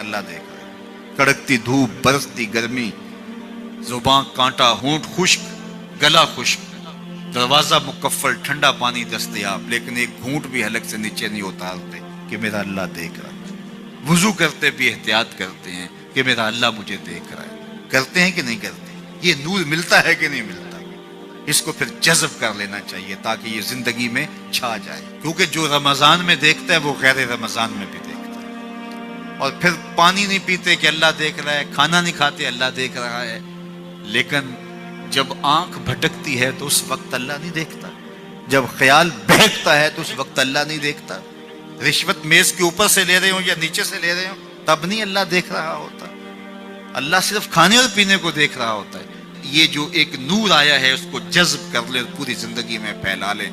اللہ دیکھ رہا ہے۔ کڑکتی دھوپ، برستی گرمی، زباں کانٹا، ہونٹ خشک، گلا خشک، دروازہ مقفل، ٹھنڈا پانی دستیاب، لیکن ایک گھونٹ بھی حلق سے نیچے نہیں اتارتے کہ میرا اللہ دیکھ رہا ہے۔ وضو کرتے بھی احتیاط کرتے ہیں کہ میرا اللہ مجھے دیکھ رہا ہے۔ کرتے ہیں کہ نہیں کرتے؟ یہ نور ملتا ہے کہ نہیں ملتا؟ اس کو پھر جذب کر لینا چاہیے تاکہ یہ زندگی میں چھا جائے، کیونکہ جو رمضان میں دیکھتا ہے وہ غیر رمضان میں بھی دیکھتا ہے۔ اور پھر پانی نہیں پیتے کہ اللہ دیکھ رہا ہے، کھانا نہیں کھاتے اللہ دیکھ رہا ہے، لیکن جب آنکھ بھٹکتی ہے تو اس وقت اللہ نہیں دیکھتا، جب خیال بہکتا ہے تو اس وقت اللہ نہیں دیکھتا۔ رشوت میز کے اوپر سے لے رہے ہوں یا نیچے سے لے رہے ہوں تب نہیں اللہ دیکھ رہا ہوتا، اللہ صرف کھانے اور پینے کو دیکھ رہا ہوتا ہے۔ یہ جو ایک نور آیا ہے اس کو جذب کر لے، پوری زندگی میں پھیلا لے۔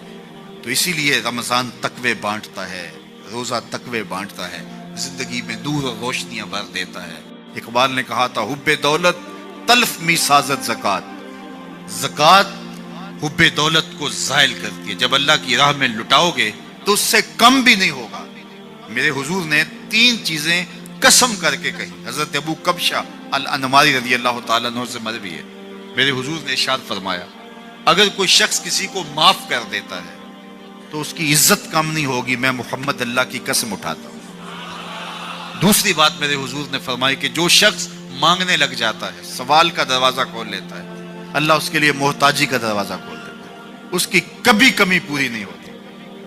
تو اسی لیے رمضان تقوی بانٹتا ہے، روزہ تقوی بانٹتا ہے، زندگی میں نور اور روشنیاں بھر دیتا ہے۔ اقبال نے کہا تھا حب دولت تلف می سازت زکات، زکات حب دولت کو زائل کرتی ہے۔ جب اللہ کی راہ میں لٹاؤ گے تو اس سے کم بھی نہیں ہوگا۔ میرے حضور نے 3 چیزیں قسم کر کے کہی۔ حضرت ابو کبشہ الانماری رضی اللہ تعالیٰ عنہ سے مروی ہے، میرے حضور نے ارشاد فرمایا اگر کوئی شخص کسی کو معاف کر دیتا ہے تو اس کی عزت کم نہیں ہوگی، میں محمد اللہ کی قسم اٹھاتا ہوں۔ دوسری بات میرے حضور نے فرمائی کہ جو شخص مانگنے لگ جاتا ہے، سوال کا دروازہ کھول لیتا ہے، اللہ اس کے لیے محتاجی کا دروازہ کھول دیتا ہے، اس کی کبھی کمی پوری نہیں ہوتی۔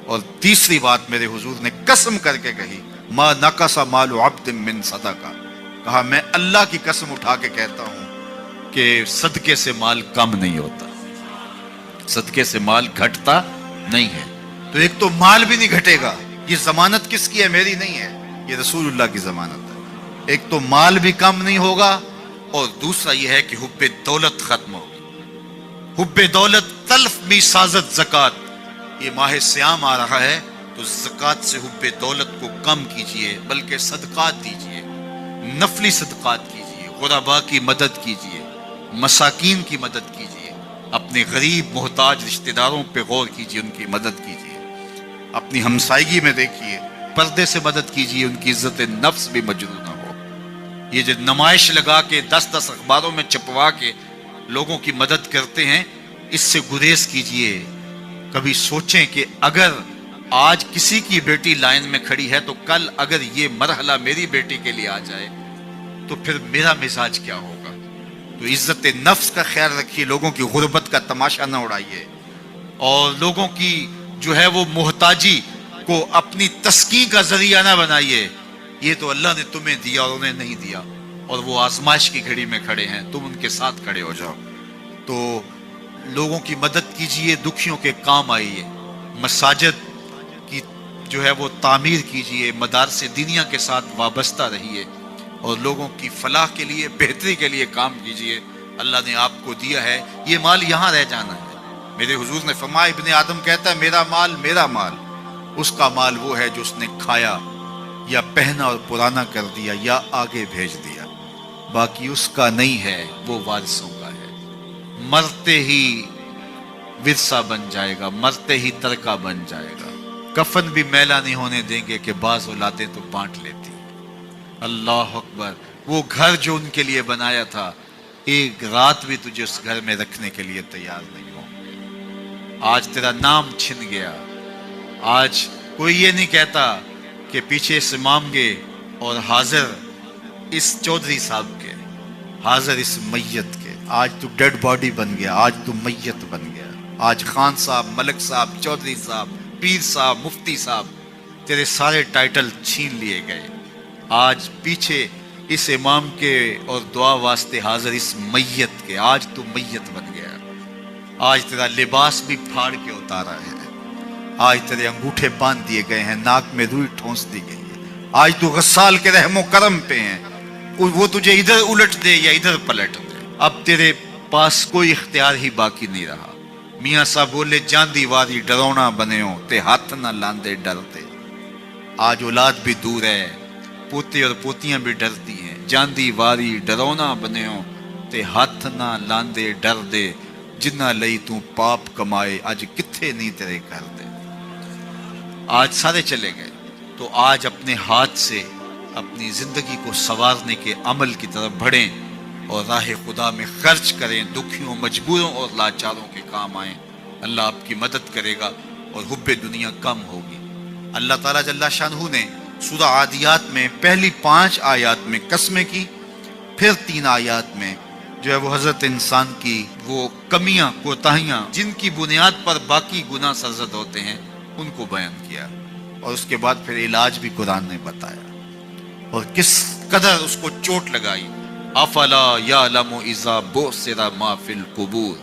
اور تیسری بات میرے حضور نے قسم کر کے کہی ما نقص مال عبد من صدقہ، کہا میں اللہ کی قسم اٹھا کے کہتا ہوں کہ صدقے سے مال کم نہیں ہوتا، صدقے سے مال گھٹتا نہیں ہے۔ تو ایک تو مال بھی نہیں گھٹے گا، یہ ضمانت کس کی ہے؟ میری نہیں ہے، یہ رسول اللہ کی ضمانت ہے۔ ایک تو مال بھی کم نہیں ہوگا، اور دوسرا یہ ہے کہ حب دولت ختم ہوگی۔ حب دولت تلف می سازت زکات، یہ ماہ سیام آ رہا ہے تو زکات سے حب دولت کو کم کیجئے، بلکہ صدقات دیجئے، نفلی صدقات کیجئے، غرباء کی مدد کیجئے، مساکین کی مدد کیجئے، اپنے غریب محتاج رشتہ داروں پہ غور کیجئے، ان کی مدد کیجئے، اپنی ہمسائیگی میں دیکھیے، پردے سے مدد کیجئے، ان کی عزت نفس بھی مجروح نہ ہو۔ یہ جو نمائش لگا کے 10 اخباروں میں چھپوا کے لوگوں کی مدد کرتے ہیں، اس سے گریز کیجئے۔ کبھی سوچیں کہ اگر آج کسی کی بیٹی لائن میں کھڑی ہے تو کل اگر یہ مرحلہ میری بیٹی کے لیے آ جائے تو پھر میرا مزاج کیا ہوگا۔ تو عزت نفس کا خیال رکھیے، لوگوں کی غربت کا تماشا نہ اڑائیے، اور لوگوں کی جو ہے وہ محتاجی کو اپنی تسکین کا ذریعہ نہ بنائیے۔ یہ تو اللہ نے تمہیں دیا اور انہیں نہیں دیا، اور وہ آزمائش کی گھڑی میں کھڑے ہیں، تم ان کے ساتھ کھڑے ہو جاؤ۔ تو لوگوں کی مدد کیجئے، دکھیوں کے کام آئیے، مساجد کی جو ہے وہ تعمیر کیجئے، مدارس دینیا کے ساتھ وابستہ رہیے، اور لوگوں کی فلاح کے لیے، بہتری کے لیے کام کیجئے۔ اللہ نے آپ کو دیا ہے، یہ مال یہاں رہ جانا ہے۔ میرے حضور نے فرمایا ابن آدم کہتا ہے میرا مال، اس کا مال وہ ہے جو اس نے کھایا یا پہنا اور پرانا کر دیا یا آگے بھیج دیا، باقی اس کا نہیں ہے، وہ وارثوں کا ہے۔ مرتے ہی ورثہ بن جائے گا، مرتے ہی ترکہ بن جائے گا۔ کفن بھی میلا نہیں ہونے دیں گے کہ بعض اولادیں تو بانٹ لیتی۔ اللہ اکبر، وہ گھر جو ان کے لیے بنایا تھا، ایک رات بھی تجھے اس گھر میں رکھنے کے لیے تیار نہیں ہو۔ آج تیرا نام چھن گیا، آج کوئی یہ نہیں کہتا کہ پیچھے سے امام گے اور حاضر اس چودھری صاحب کے، حاضر اس میت کے۔ آج تو ڈیڈ باڈی بن گیا، آج تو میت بن گیا۔ آج خان صاحب، ملک صاحب، چودھری صاحب، پیر صاحب، مفتی صاحب، تیرے سارے ٹائٹل چھین لیے گئے۔ آج پیچھے اس امام کے اور دعا واسطے حاضر اس میت کے، آج تو میت بن گیا۔ آج تیرا لباس بھی پھاڑ کے اتارا ہے، آج تیرے انگوٹھے باندھ دیے گئے ہیں، ناک میں روئی ٹھونس دی گئی ہے۔ آج تو غسال کے رحم و کرم پہ ہیں، وہ تجھے ادھر الٹ دے یا ادھر پلٹ دے، اب تیرے پاس کوئی اختیار ہی باقی نہیں رہا۔ میاں صاحب بولے جاندی واری ڈرونا بنے ہو تے ہاتھ نہ لاندے ڈرتے۔ آج اولاد بھی دور ہے، پوتے اور پوتیاں بھی ڈرتی ہیں۔ جاندی واری ڈرونا بنے ہو تے ہاتھ نہ لاندے ڈر دے، جنہ لئی تو پاپ کمائے اج کتھے نہیں تیرے کر دے۔ آج سارے چلے گئے، تو آج اپنے ہاتھ سے اپنی زندگی کو سنوارنے کے عمل کی طرف بڑھیں اور راہ خدا میں خرچ کریں، دکھیوں، مجبوروں اور لاچاروں کے کام آئیں۔ اللہ آپ کی مدد کرے گا اور حب دنیا کم ہوگی۔ اللہ تعالیٰ جل شانہ نے سورہ عادیات میں پہلی 5 آیات میں قسمیں کی، پھر 3 آیات میں جو ہے وہ حضرت انسان کی وہ کمیاں، کوتاہیاں جن کی بنیاد پر باقی گناہ سرزد ہوتے ہیں ان کو بیان کیا، اور اس کے بعد پھر علاج بھی قرآن نے بتایا، اور کس قدر اس کو چوٹ لگائی۔ افلا یعلم اذا بعثر ما فی القبور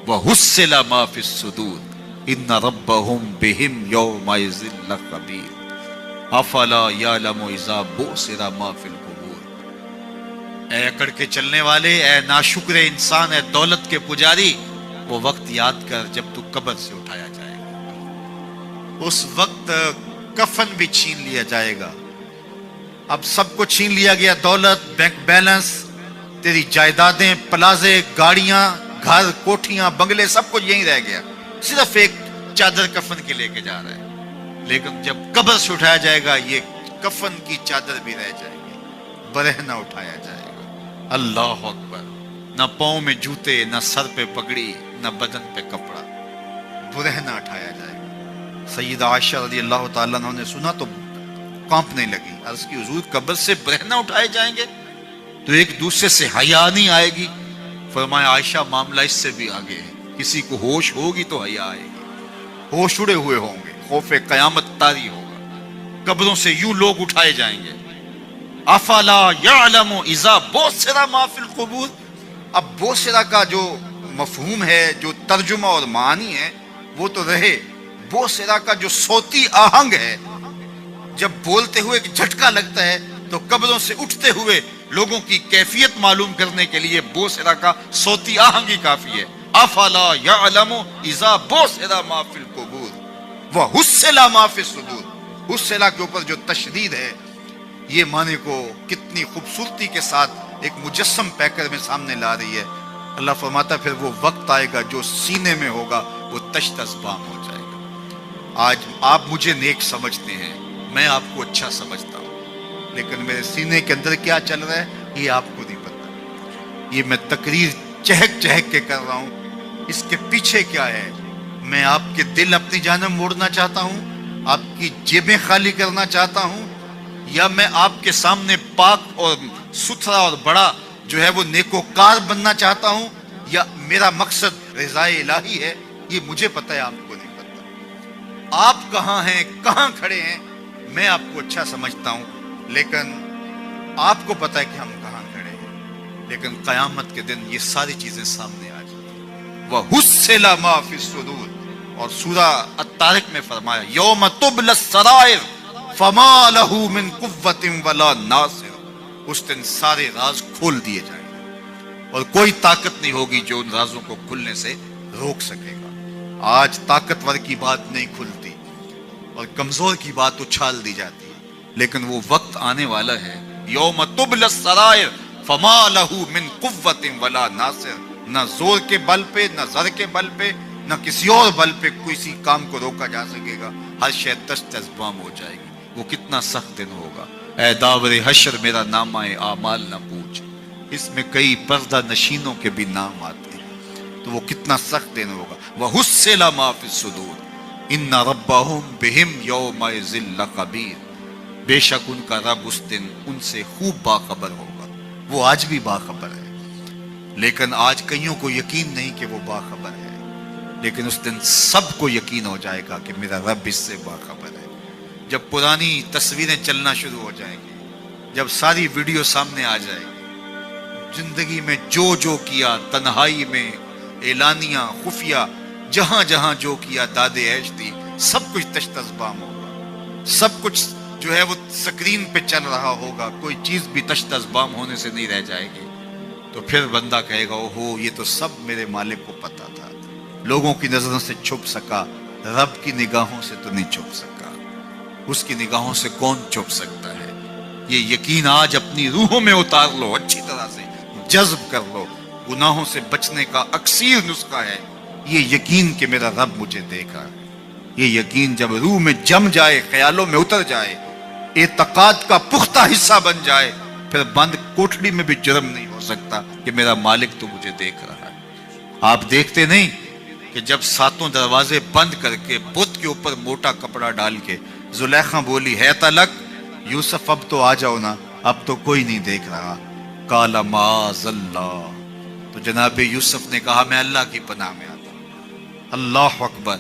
وحصل ما فی الصدور ان ربهم بهم یومئذ لخبیر۔ افلا یعلم اذا بعثر ما فی القبور، اے اکڑ کے چلنے والے، اے ناشکر انسان، اے دولت کے پجاری، وہ وقت یاد کر جب تو قبر سے اٹھایا جائے گا۔ اس وقت کفن بھی چھین لیا جائے گا۔ اب سب کو چھین لیا گیا، دولت، بینک بیلنس، تیری جائیدادیں، پلازے، گاڑیاں، گھر، کوٹھیاں، بنگلے، سب کچھ یہیں رہ گیا، صرف ایک چادر کفن کے لے کے جا رہا ہے۔ لیکن جب قبر سے اٹھایا جائے گا یہ کفن کی چادر بھی رہ جائے گی، برہنہ اٹھایا جائے گا۔ اللہ اکبر! نہ پاؤں میں جوتے، نہ سر پہ پگڑی، نہ بدن پہ کپڑا، برہنہ اٹھایا جائے گا۔ سیدہ عائشہ رضی اللہ تعالیٰ عنہ نے سنا تو کانپنے لگی، عرض کی حضور قبر سے برہنہ اٹھائے جائیں گے تو ایک دوسرے سے حیا نہیں آئے گی؟ فرمایا عائشہ معاملہ اس سے بھی آگے ہے، کسی کو ہوش ہوگی تو حیا آئے گی، ہوش اڑے ہوئے ہوں گے، خوف قیامت طاری ہوگا، قبروں سے یوں لوگ اٹھائے جائیں گے۔ افلا یعلم اذا بعثر ما فی القبور، اب بعثر کا جو مفہوم ہے، جو ترجمہ اور معنی ہے وہ تو رہے، بعثر کا جو صوتی آہنگ ہے، جب بولتے ہوئے ایک جھٹکا لگتا ہے تو قبروں سے اٹھتے ہوئے لوگوں کی کیفیت معلوم کرنے کے لیے بعثر کا صوتی آہنگ ہی کافی ہے۔ افلا یعلم اذا بعثر ما فی القبور وحصل ما فی الصدور، حصل کے اوپر جو تشدید ہے، یہ معنی کو کتنی خوبصورتی کے ساتھ ایک مجسم پیکر میں سامنے لا رہی ہے۔ اللہ فرماتا پھر وہ وقت آئے گا جو سینے میں ہوگا وہ تشت ازبام ہو جائے گا۔ آج آپ مجھے نیک سمجھتے ہیں، میں آپ کو اچھا سمجھتا ہوں، لیکن میرے سینے کے اندر کیا چل رہا ہے یہ آپ کو نہیں پتا۔ یہ میں تقریر چہک چہک کے کر رہا ہوں، اس کے پیچھے کیا ہے؟ میں آپ کے دل اپنی جانب موڑنا چاہتا ہوں، آپ کی جیبیں خالی کرنا چاہتا ہوں، یا میں آپ کے سامنے پاک اور ستھرا اور بڑا جو ہے وہ نیکوکار بننا چاہتا ہوں، یا میرا مقصد رضائے الہی ہے؟ یہ مجھے پتہ ہے، آپ کو نہیں پتہ۔ آپ کہاں ہیں، کہاں کھڑے ہیں، میں آپ کو اچھا سمجھتا ہوں، لیکن آپ کو پتہ ہے کہ ہم کہاں کھڑے ہیں۔ لیکن قیامت کے دن یہ ساری چیزیں سامنے آ جائیں گی۔ وَحُصِّلَ مَا فِي الصُّدُورِ، اور سورہ الطارق میں فرمایا یوم تبلی السرائر فما لہ من قوت ولا ناصر، اس دن سارے راز کھول دیے جائیں گے اور کوئی طاقت نہیں ہوگی جو ان رازوں کو کھلنے سے روک سکے گا۔ آج طاقتور کی بات نہیں کھلتی اور کمزور کی بات اچھال دی جاتی ہے، لیکن وہ وقت آنے والا ہے یوم تبلی السرائر فما لہ من قوت ولا ناصر، نہ زور کے بل پہ، نہ زر کے بل پہ، نہ کسی اور بل پہ کسی کام کو روکا جا سکے گا، ہر شے تشت ازبام ہو جائے گی۔ وہ کتنا سخت دن ہوگا۔ اے داور حشر میرا نامہ اعمال نہ پوچھ، اس میں کئی پردہ نشینوں کے بھی نام آتے ہیں، تو وہ کتنا سخت دن ہوگا۔ وَحُصِّلَ مَا فِي الصُّدُورِ إِنَّ رَبَّهُمْ بِهِمْ يَوْمَئِذٍ لَخَبِيرٌ، بے شک ان کا رب اس دن ان سے خوب باخبر ہوگا۔ وہ آج بھی باخبر ہے، لیکن آج کئیوں کو یقین نہیں کہ وہ باخبر ہے، لیکن اس دن سب کو یقین ہو جائے گا کہ میرا رب اس سے باخبر ہے۔ جب پرانی تصویریں چلنا شروع ہو جائیں گی، جب ساری ویڈیو سامنے آ جائے گی، زندگی میں جو جو کیا، تنہائی میں، اعلانیہ، خفیہ، جہاں جہاں جو کیا، داد عیش دی، سب کچھ تشت ازبام ہوگا، سب کچھ جو ہے وہ سکرین پہ چل رہا ہوگا، کوئی چیز بھی تشت ازبام ہونے سے نہیں رہ جائے گی۔ تو پھر بندہ کہے گا اوہو یہ تو سب میرے مالک کو پتا تھا، لوگوں کی نظروں سے چھپ سکا، رب کی نگاہوں سے تو نہیں چھپ سکا، اس کی نگاہوں سے کون چھپ سکتا ہے؟ یہ یقین آج اپنی روحوں میں اتار لو، اچھی طرح سے جذب کر لو۔ گناہوں سے بچنے کا اکثیر نسخہ ہے یہ یقین کہ میرا رب مجھے دیکھا ہے۔ یہ یقین جب روح میں جم جائے، خیالوں میں اتر جائے، اعتقاد کا پختہ حصہ بن جائے، پھر بند کوٹڑی میں بھی جرم نہیں ہو سکتا کہ میرا مالک تو مجھے دیکھ رہا ہے۔ آپ دیکھتے نہیں کہ جب ساتوں دروازے بند کر کے بت کے اوپر موٹا کپڑا ڈال کے زلیخا بولی ہے تلک، یوسف اب تو آ جاؤ نا، اب تو کوئی نہیں دیکھ رہا، قال معاذ اللہ، تو جناب یوسف نے کہا میں اللہ کی پناہ میں آتا ہوں۔ اللہ اکبر،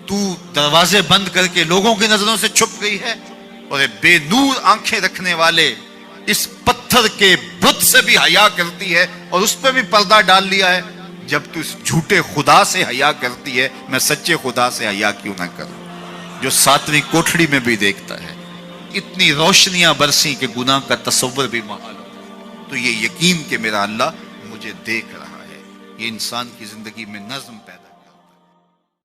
تو دروازے بند کر کے لوگوں کی نظروں سے چھپ گئی ہے، اور بے نور آنکھیں رکھنے والے اس پتھر کے بت سے بھی حیا کرتی ہے اور اس پہ بھی پردہ ڈال لیا ہے۔ جب تو اس جھوٹے خدا سے حیا کرتی ہے، میں سچے خدا سے حیا کیوں نہ کروں جو ساتویں کوٹھڑی میں بھی دیکھتا ہے۔ اتنی روشنیاں برسی کہ گناہ کا تصور بھی محال ہو، تو یہ یقین کہ میرا اللہ مجھے دیکھ رہا ہے، یہ انسان کی زندگی میں نظم